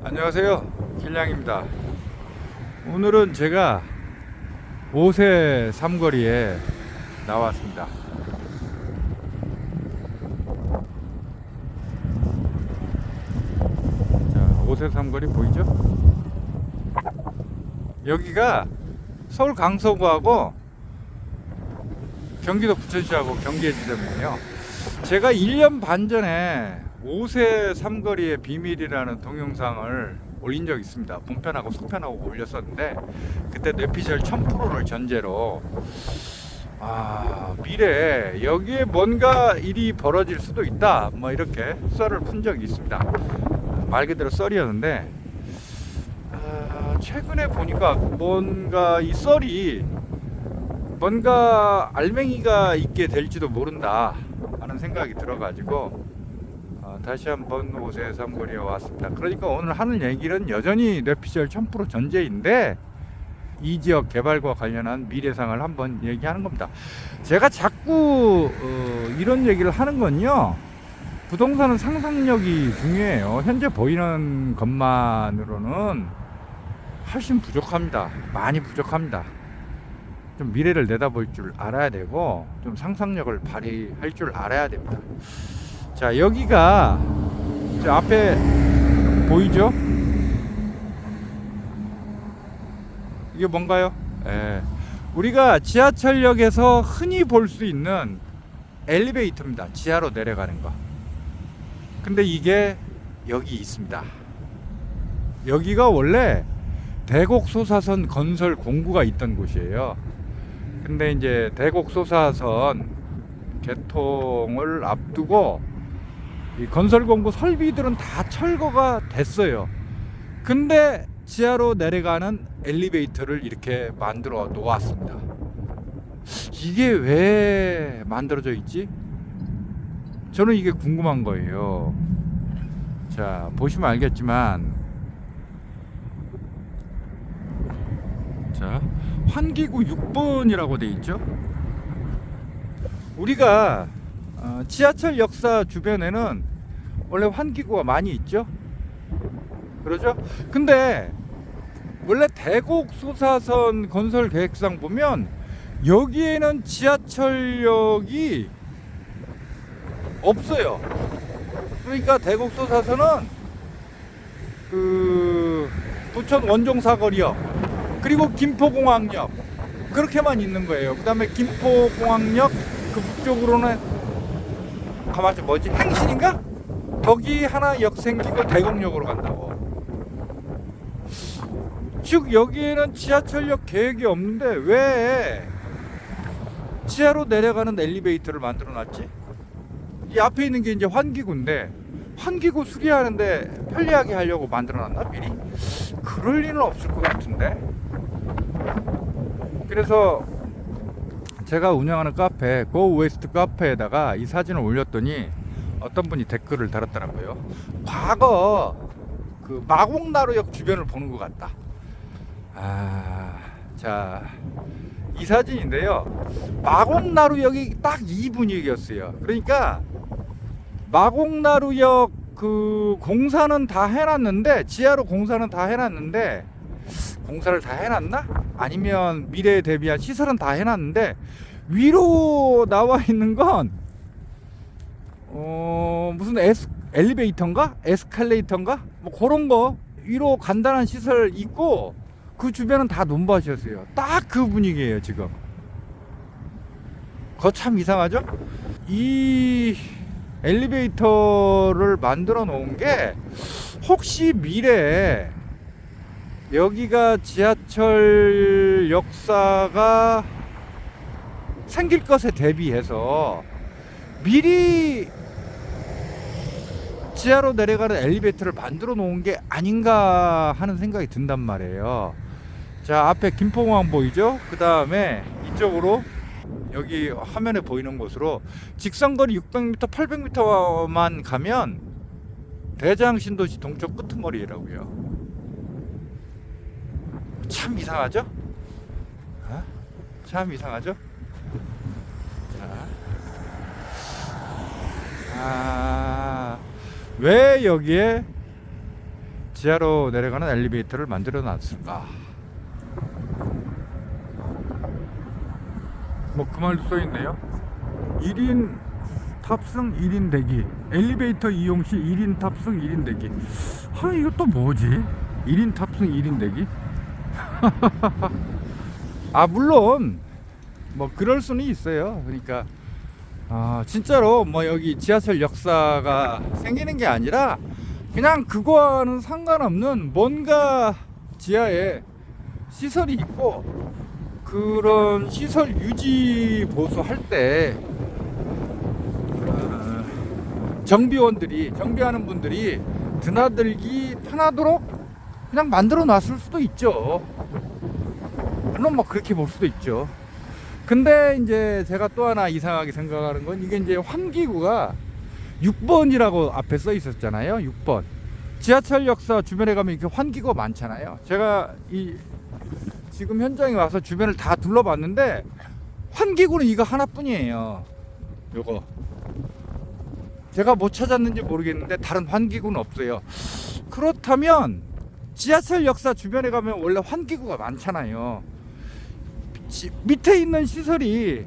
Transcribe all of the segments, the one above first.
안녕하세요, 길냥입니다. 오늘은 제가 오세 삼거리에 나왔습니다. 자, 오세 삼거리 보이죠? 여기가 서울 강서구하고 경기도 부천시하고 경계의 지점이에요. 제가 1년 반 전에 오세 삼거리의 비밀이라는 동영상을 올린 적이 있습니다. 본편하고 속편하고 올렸었는데 그때 뇌피셜 1000%를 전제로 미래에 여기에 뭔가 일이 벌어질 수도 있다 뭐 이렇게 썰을 푼 적이 있습니다. 말 그대로 썰이었는데 최근에 보니까 뭔가 이 썰이 뭔가 알맹이가 있게 될지도 모른다 하는 생각이 들어가지고 다시 한번 오세 삼거리에 왔습니다. 그러니까 오늘 하는 얘기는 여전히 뇌피셜 1000% 전제인데 이 지역 개발과 관련한 미래상을 한번 얘기하는 겁니다. 제가 자꾸 이런 얘기를 하는 건요, 부동산은 상상력이 중요해요. 현재 보이는 것만으로는 훨씬 부족합니다. 많이 부족합니다. 좀 미래를 내다볼 줄 알아야 되고 좀 상상력을 발휘할 줄 알아야 됩니다. 자, 여기가 저 앞에 보이죠? 이게 뭔가요? 우리가 지하철역에서 흔히 볼 수 있는 엘리베이터입니다. 지하로 내려가는 거. 근데 이게 여기 있습니다. 여기가 원래 대곡소사선 건설 공구가 있던 곳이에요. 근데 이제 대곡소사선 개통을 앞두고 이 건설 공구 설비들은 다 철거가 됐어요. 근데 지하로 내려가는 엘리베이터를 이렇게 만들어 놓았습니다. 이게 왜 만들어져 있지? 저는 이게 궁금한 거예요. 자, 보시면 알겠지만, 자, 환기구 6번이라고 돼 있죠. 우리가 지하철 역사 주변에는 원래 환기구가 많이 있죠. 그러죠? 근데 원래 대곡소사선 건설 계획상 보면 여기에는 지하철역이 없어요. 그러니까 대곡소사선은 그 부천 원종사거리역 그리고 김포공항역 그렇게만 있는 거예요. 그 다음에 김포공항역 그 북쪽으로는 가만히 뭐지? 행신인가? 거기 하나 역 생기고 대곡역으로 간다고. 즉 여기에는 지하철역 계획이 없는데 왜 지하로 내려가는 엘리베이터를 만들어 놨지? 이 앞에 있는 게 이제 환기구인데 환기구 수리하는데 편리하게 하려고 만들어 놨나 미리? 그럴 리는 없을 것 같은데. 그래서 제가 운영하는 카페 고웨스트 카페에다가 이 사진을 올렸더니 어떤 분이 댓글을 달았더라고요. 과거 그 마곡나루역 주변을 보는 것 같다. 자, 이 사진인데요. 마곡나루역이 딱 이 분위기였어요. 그러니까 마곡나루역 그 공사는 다 해놨는데 지하로 공사는 다 해놨는데 공사를 다 해놨나? 아니면 미래에 대비한 시설은 다 해놨는데 위로 나와 있는 건 무슨 엘리베이터인가? 에스컬레이터인가? 뭐 그런 거 위로 간단한 시설 있고 그 주변은 다 논밭이었어요. 딱 그 분위기예요 지금. 그거 참 이상하죠? 이 엘리베이터를 만들어 놓은 게 혹시 미래에 여기가 지하철 역사가 생길 것에 대비해서 미리 지하로 내려가는 엘리베이터를 만들어 놓은 게 아닌가 하는 생각이 든단 말이에요. 자, 앞에 김포공항 보이죠? 그 다음에 이쪽으로 여기 화면에 보이는 곳으로 직선거리 600m, 800m만 가면 대장신도시 동쪽 끄트머리라고요. 참 이상하죠? 참 이상하죠? 자, 왜 여기에 지하로 내려가는 엘리베이터를 만들어 놨을까? 뭐 그 말도 써 있네요. 1인 탑승 1인 대기, 엘리베이터 이용 시 1인 탑승 1인 대기. 이거 또 뭐지? 1인 탑승 1인 대기? 물론 뭐 그럴 수는 있어요. 그러니까 진짜로 뭐 여기 지하철 역사가 생기는 게 아니라 그냥 그거와는 상관없는 뭔가 지하에 시설이 있고, 그런 시설 유지 보수할 때 정비하는 분들이 드나들기 편하도록 그냥 만들어 놨을 수도 있죠. 물론 뭐 그렇게 볼 수도 있죠. 근데 이제 제가 또 하나 이상하게 생각하는 건, 이게 이제 환기구가 6번이라고 앞에 써 있었잖아요. 6번. 지하철 역사 주변에 가면 이렇게 환기구가 많잖아요. 제가 지금 현장에 와서 주변을 다 둘러봤는데 환기구는 이거 하나뿐이에요. 요거 제가 못 찾았는지 모르겠는데 다른 환기구는 없어요. 그렇다면 지하철 역사 주변에 가면 원래 환기구가 많잖아요. 밑에 있는 시설이,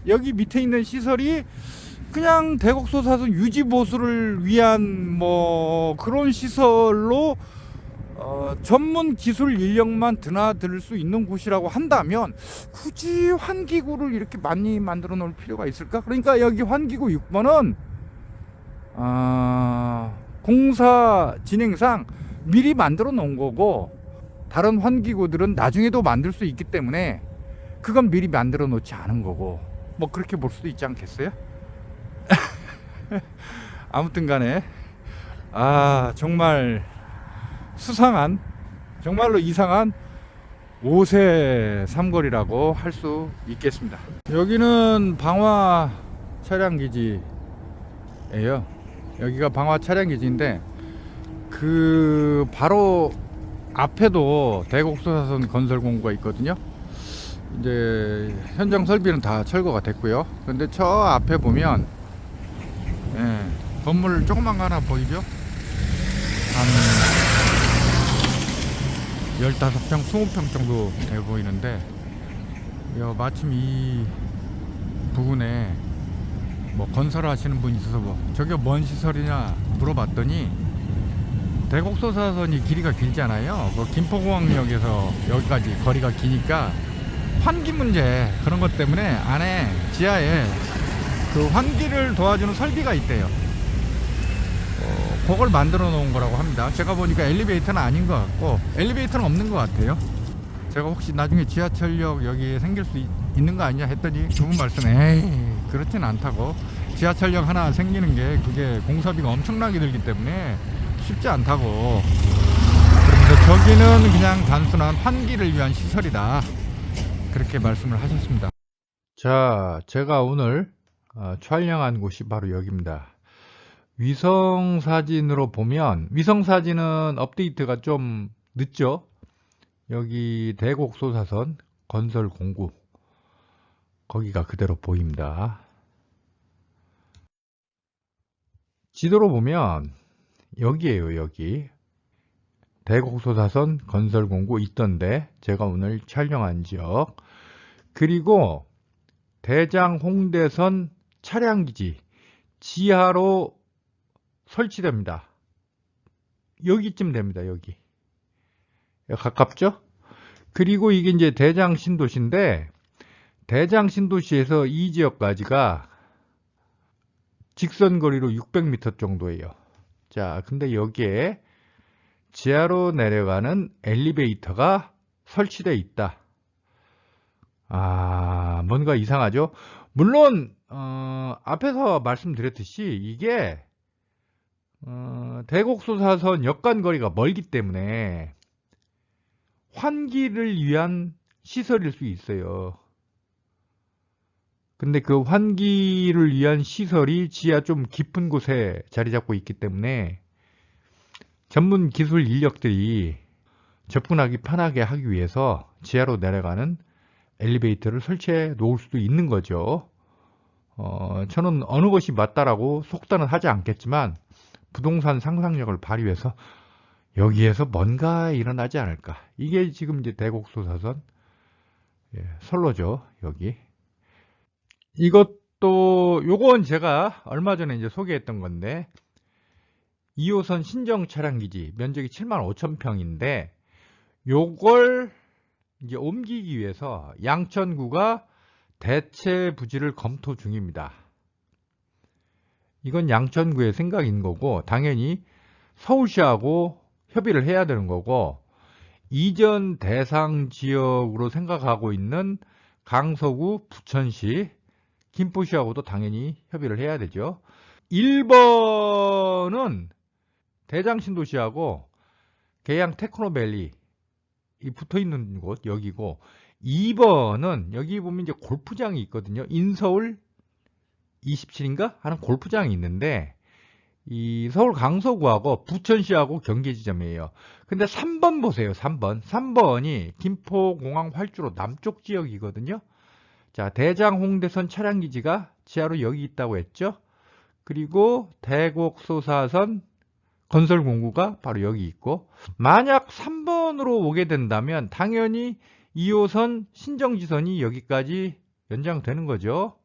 여기 밑에 있는 시설이 그냥 대곡소사선 유지보수를 위한 뭐 그런 시설로 전문 기술 인력만 드나들 수 있는 곳이라고 한다면 굳이 환기구를 이렇게 많이 만들어 놓을 필요가 있을까? 그러니까 여기 환기구 6번은 공사 진행상 미리 만들어 놓은 거고, 다른 환기구들은 나중에도 만들 수 있기 때문에 그건 미리 만들어 놓지 않은 거고, 뭐 그렇게 볼 수도 있지 않겠어요? 아무튼 간에 정말 수상한, 정말로 이상한 5세 삼거리라고 할 수 있겠습니다. 여기는 방화 차량기지예요. 여기가 방화 차량기지인데 그 바로 앞에도 대곡소사선 건설 공구가 있거든요. 이제 현장 설비는 다 철거가 됐고요. 근데 저 앞에 보면 건물 조그만 거 하나 보이죠? 한 15평, 20평 정도 돼 보이는데, 마침 이 부근에 뭐 건설하시는 분이 있어서 저게 뭔 시설이냐 물어봤더니, 대곡소사선이 길이가 길잖아요. 그 김포공항역에서 여기까지 거리가 기니까 환기 문제, 그런 것 때문에 안에 지하에 그 환기를 도와주는 설비가 있대요. 그걸 만들어 놓은 거라고 합니다. 제가 보니까 엘리베이터는 아닌 것 같고, 엘리베이터는 없는 것 같아요. 제가 혹시 나중에 지하철역 여기에 생길 수 있는 거 아니냐 했더니 그분 말씀에 그렇진 않다고. 지하철역 하나 생기는 게 그게 공사비가 엄청나게 들기 때문에 쉽지 않다고. 그래서 저기는 그냥 단순한 환기를 위한 시설이다, 그렇게 말씀을 하셨습니다. 자, 제가 오늘 촬영한 곳이 바로 여기입니다. 위성사진으로 보면, 위성사진은 업데이트가 좀 늦죠. 여기 대곡소사선 건설 공구, 거기가 그대로 보입니다. 지도로 보면 여기에요. 여기 대곡소사선 건설 공구 있던데, 제가 오늘 촬영한 지역. 그리고 대장 홍대선 차량기지 지하로 설치됩니다. 여기쯤 됩니다. 여기 가깝죠? 그리고 이게 이제 대장 신도시인데, 대장 신도시에서 이 지역까지가 직선 거리로 600m 정도예요. 자, 근데 여기에 지하로 내려가는 엘리베이터가 설치되어 있다. 뭔가 이상하죠? 물론 앞에서 말씀드렸듯이 이게 대곡소사선 역간거리가 멀기 때문에 환기를 위한 시설일 수 있어요. 근데 그 환기를 위한 시설이 지하 좀 깊은 곳에 자리 잡고 있기 때문에 전문 기술 인력들이 접근하기 편하게 하기 위해서 지하로 내려가는 엘리베이터를 설치해 놓을 수도 있는 거죠. 저는 어느 것이 맞다라고 속단은 하지 않겠지만 부동산 상상력을 발휘해서 여기에서 뭔가 일어나지 않을까. 이게 지금 이제 대곡소사선 선로죠. 여기. 이것도 요건 제가 얼마 전에 이제 소개했던 건데 2호선 신정 차량기지 면적이 75,000평인데 요걸 이제 옮기기 위해서 양천구가 대체 부지를 검토 중입니다. 이건 양천구의 생각인 거고 당연히 서울시하고 협의를 해야 되는 거고 이전 대상 지역으로 생각하고 있는 강서구, 부천시, 김포시하고도 당연히 협의를 해야 되죠. 1번은 대장신도시하고 계양 테크노밸리 붙어있는 곳 여기고 2번은 여기 보면 이제 골프장이 있거든요. 인서울 27인가 하는 골프장이 있는데 이 서울 강서구하고 부천시하고 경계지점이에요. 근데 3번 보세요. 3번이 김포공항 활주로 남쪽 지역이거든요. 자, 대장 홍대선 차량기지가 지하로 여기 있다고 했죠. 그리고 대곡소사선 건설 공구가 바로 여기 있고 만약 3번으로 오게 된다면 당연히 2호선 신정지선이 여기까지 연장되는 거죠.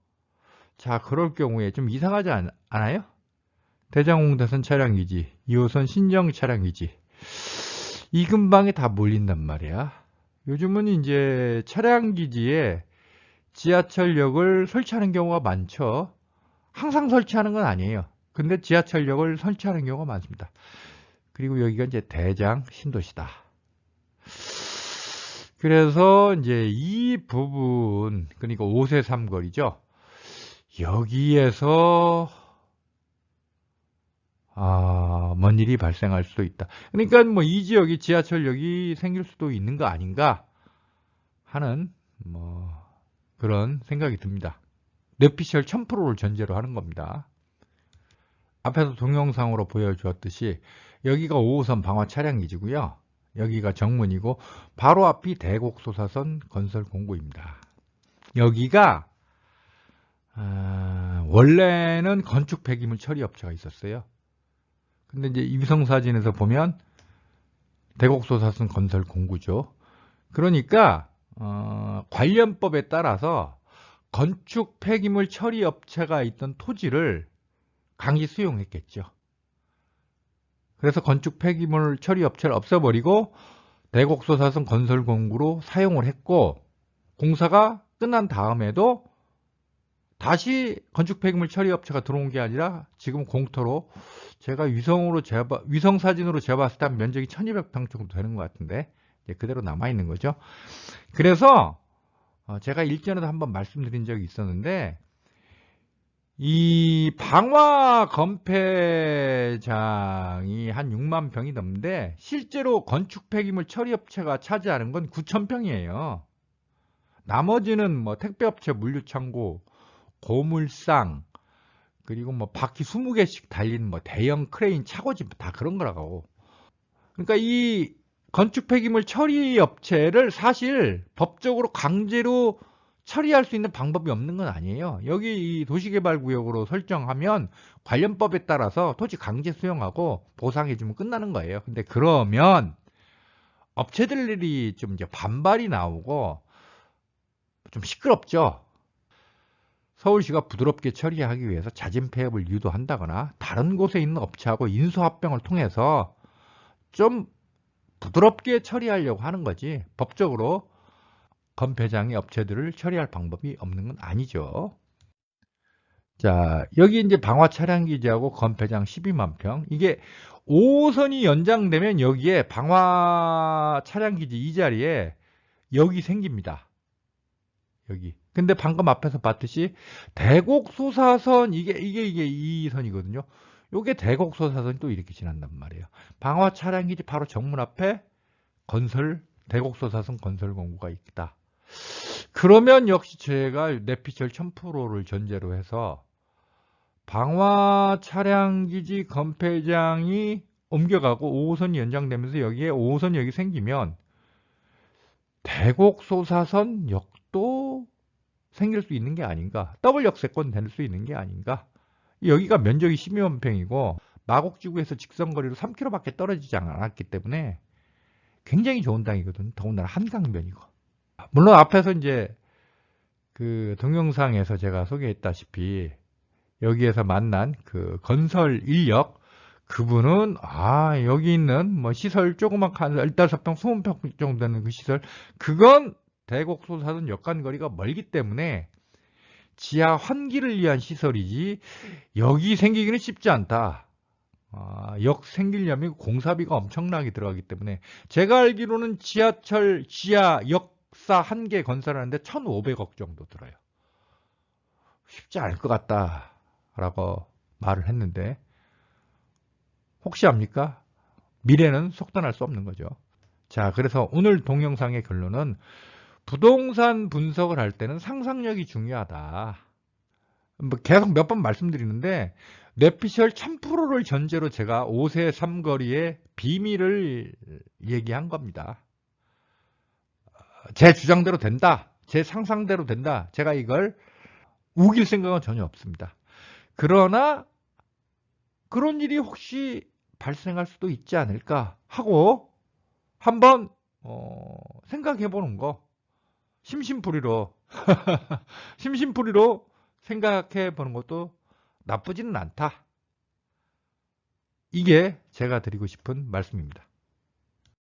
자, 그럴 경우에 좀 이상하지 않아요? 대장홍대선 차량기지, 2호선 신정 차량기지 이 근방에 다 몰린단 말이야. 요즘은 이제 차량기지에 지하철역을 설치하는 경우가 많죠. 항상 설치하는 건 아니에요. 근데 지하철역을 설치하는 경우가 많습니다. 그리고 여기가 이제 대장 신도시다. 그래서 이제 이 부분, 그러니까 5세 3거리죠. 여기에서 뭔 일이 발생할 수도 있다. 그러니까 뭐 이 지역이 지하철역이 생길 수도 있는 거 아닌가 하는 뭐 그런 생각이 듭니다. 뇌피셜 1000%를 전제로 하는 겁니다. 앞에서 동영상으로 보여주었듯이 여기가 5호선 방화 차량기지고요. 여기가 정문이고 바로 앞이 대곡소사선 건설 공구입니다. 여기가 원래는 건축 폐기물 처리 업체가 있었어요. 근데 이제 위성 사진에서 보면 대곡소사선 건설 공구죠. 그러니까 관련법에 따라서 건축 폐기물 처리 업체가 있던 토지를 강제 수용했겠죠. 그래서 건축 폐기물 처리 업체를 없애버리고 대곡소사선 건설 공구로 사용을 했고 공사가 끝난 다음에도 다시 건축 폐기물 처리 업체가 들어온 게 아니라 지금 공터로 제가 위성 사진으로 재봤을 때 면적이 1200평 정도 되는 것 같은데 그대로 남아있는 거죠. 그래서 제가 일전에도 한번 말씀드린 적이 있었는데 이 방화 건폐장이 한 6만 평이 넘는데 실제로 건축 폐기물 처리 업체가 차지하는 건 9,000평이에요. 나머지는 뭐 택배업체 물류창고, 고물상, 그리고 뭐 바퀴 20개씩 달린 뭐 대형 크레인 차고집 다 그런 거라고. 그러니까 이 건축 폐기물 처리 업체를 사실 법적으로 강제로 처리할 수 있는 방법이 없는 건 아니에요. 여기 이 도시개발구역으로 설정하면 관련법에 따라서 토지 강제 수용하고 보상해주면 끝나는 거예요. 근데 그러면 업체들이 좀 이제 반발이 나오고 좀 시끄럽죠. 서울시가 부드럽게 처리하기 위해서 자진 폐업을 유도한다거나 다른 곳에 있는 업체하고 인수합병을 통해서 좀 부드럽게 처리하려고 하는 거지 법적으로 건폐장의 업체들을 처리할 방법이 없는 건 아니죠. 자, 여기 이제 방화 차량기지하고 건폐장 12만 평. 이게 5호선이 연장되면 여기에 방화 차량기지 이 자리에 여기 생깁니다. 여기. 근데 방금 앞에서 봤듯이 대곡소사선 이게 이 선이거든요. 요게 대곡소사선이 또 이렇게 지난단 말이에요. 방화 차량기지 바로 정문 앞에 대곡소사선 건설 공구가 있다. 그러면 역시 제가 뇌피셜 1000%를 전제로 해서 방화 차량기지 건폐장이 옮겨가고 5호선이 연장되면서 여기에 5호선 여기 생기면 대곡소사선 역도 생길 수 있는 게 아닌가. 더블 역세권 될 수 있는 게 아닌가. 여기가 면적이 12만 평이고 마곡지구에서 직선거리로 3km밖에 떨어지지 않았기 때문에 굉장히 좋은 땅이거든. 더군다나 한강변이고. 물론 앞에서 이제 그 동영상에서 제가 소개했다시피 여기에서 만난 그 건설 인력, 그분은 여기 있는 뭐 시설 조그맣게 한 15평, 20평 정도 되는 그 시설, 그건 대곡소사든 역간거리가 멀기 때문에 지하 환기를 위한 시설이지 여기 생기기는 쉽지 않다. 역 생기려면 공사비가 엄청나게 들어가기 때문에 제가 알기로는 지하철 지하 역사 한 개 건설하는데 1,500억 정도 들어요. 쉽지 않을 것 같다라고 말을 했는데 혹시 압니까? 미래는 속단할 수 없는 거죠. 자, 그래서 오늘 동영상의 결론은 부동산 분석을 할 때는 상상력이 중요하다. 뭐 계속 몇 번 말씀드리는데 뇌피셜 1000%를 전제로 제가 5세 3거리의 비밀을 얘기한 겁니다. 제 주장대로 된다. 제 상상대로 된다. 제가 이걸 우길 생각은 전혀 없습니다. 그러나 그런 일이 혹시 발생할 수도 있지 않을까 하고 한번 생각해 보는 거 심심풀이로 심심풀이로 생각해 보는 것도 나쁘지는 않다. 이게 제가 드리고 싶은 말씀입니다.